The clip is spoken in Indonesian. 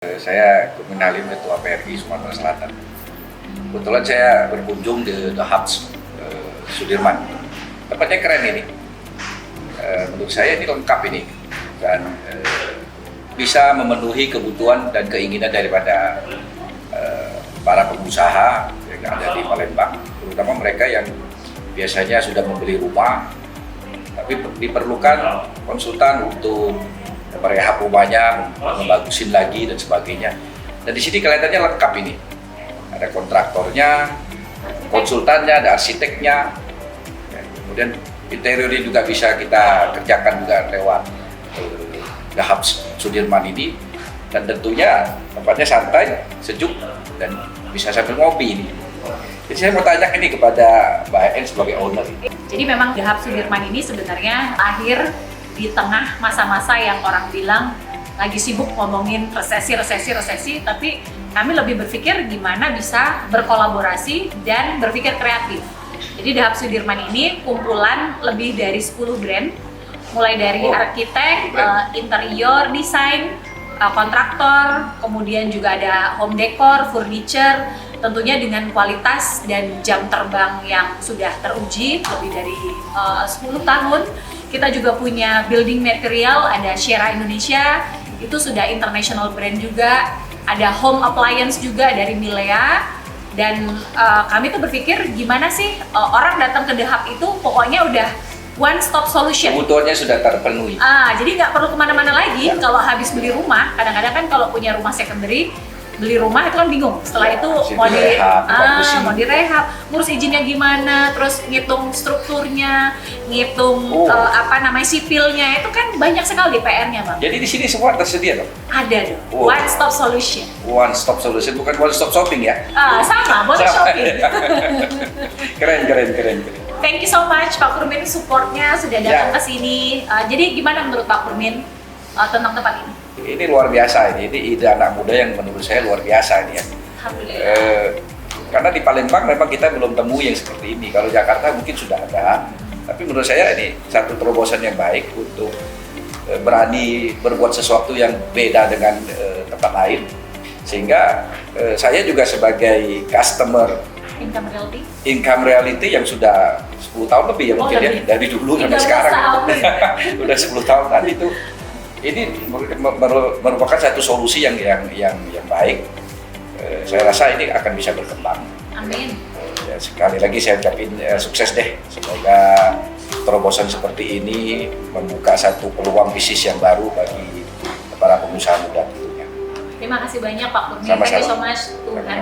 Saya Kurnialim, Ketua PRI Sumatera Selatan. Kebetulan saya berkunjung di The Hubs Sudirman. Tempatnya keren ini. Menurut saya ini lengkap ini dan bisa memenuhi kebutuhan dan keinginan daripada para pengusaha yang ada di Palembang, terutama mereka yang biasanya sudah membeli rumah, tapi diperlukan konsultan untuk merehab rumahnya, membagusin lagi dan sebagainya. Dan di sini kelihatannya lengkap ini. Ada kontraktornya, konsultannya, ada arsiteknya. Kemudian interiornya juga bisa kita kerjakan juga lewat The Hubs Sudirman ini. Dan tentunya tempatnya santai, sejuk, dan bisa sambil ngopi ini. Jadi saya mau tanya ini kepada Mbak En sebagai owner. Jadi memang The Hubs Sudirman ini sebenarnya lahir di tengah masa-masa yang orang bilang lagi sibuk ngomongin resesi, tapi kami lebih berpikir gimana bisa berkolaborasi dan berpikir kreatif. Jadi The Hubs Sudirman ini kumpulan lebih dari 10 brand, mulai dari arsitek, interior, desain, kontraktor, kemudian juga ada home decor, furniture, tentunya dengan kualitas dan jam terbang yang sudah teruji lebih dari 10 tahun. Kita juga punya building material, ada Shera Indonesia, itu sudah international brand juga. Ada home appliance juga dari Milea. Dan kami tuh berpikir gimana sih orang datang ke The Hub itu pokoknya udah one stop solution. Kebutuhannya sudah terpenuhi. Jadi nggak perlu kemana-mana lagi. Kalau habis beli rumah, kadang-kadang kan kalau punya rumah secondary, beli rumah itu kan bingung. Setelah itu mau direhab, ngurus izinnya gimana, terus ngitung strukturnya, ngitung sipilnya, itu kan banyak sekali PR-nya, Bang. Jadi di sini semua tersedia dong? Ada dong. One stop solution. One stop solution, bukan one stop shopping ya? Sama, boleh shopping. Keren. Thank you so much Pak Kurmin, supportnya sudah datang ke sini. Jadi gimana menurut Pak Kurmin tentang tempat ini? Ini luar biasa ini ide anak muda yang menurut saya luar biasa ini ya. Alhamdulillah. Karena di Palembang memang kita belum temu yang seperti ini. Kalau Jakarta mungkin sudah ada, tapi menurut saya ini satu terobosan yang baik untuk berani berbuat sesuatu yang beda dengan tempat lain. Sehingga saya juga sebagai customer income reality yang sudah 10 tahun lebih ya mungkin ya, dari dulu sampai sekarang. Udah 10 tahun tadi itu. Ini merupakan satu solusi yang baik. Saya rasa ini akan bisa berkembang. Amin. Ya, sekali lagi saya ucapin sukses deh. Semoga terobosan seperti ini membuka satu peluang bisnis yang baru bagi para pengusaha muda tentunya. Terima kasih banyak Pak Kurnia. Sama-sama. Thank you so much.